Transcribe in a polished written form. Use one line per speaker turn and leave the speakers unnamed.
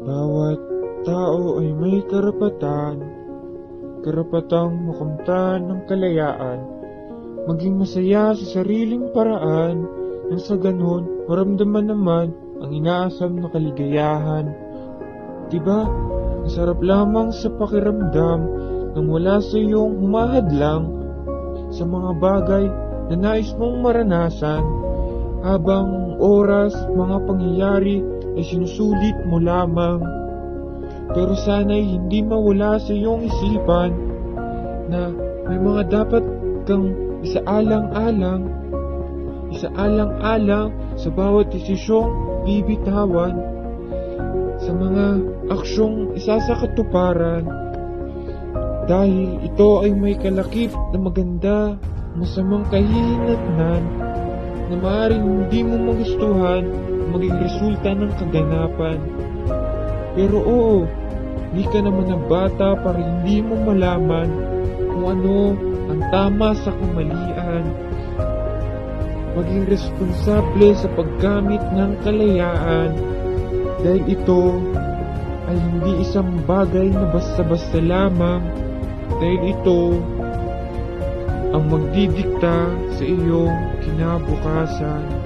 Bawat tao ay may karapatang makamtan ng kalayaan, maging masaya sa sariling paraan, nang sa ganon maramdaman naman ang inaasam na kaligayahan. Diba, ang sarap lamang sa pakiramdam nang wala sa iyong humahadlang sa mga bagay na nais mong maranasan, habang oras, mga pangyayari ay sinusulit mo lamang. Pero sana'y hindi mawala sa iyong isipan na may mga dapat kang isaalang-alang sa bawat desisyong bibitawan, sa mga aksyong isasakatuparan, dahil ito ay may kalakip na maganda, masamang kahihinatnan na maaaring hindi mo magustuhan maging resulta ng kaganapan. Pero oo, hindi ka naman ng bata para hindi mo malaman kung ano ang tama sa kamalian. Maging responsable sa paggamit ng kalayaan, dahil ito ay hindi isang bagay na basta-basta lamang, dahil ito ang magdidikta sa iyong kinabukasan.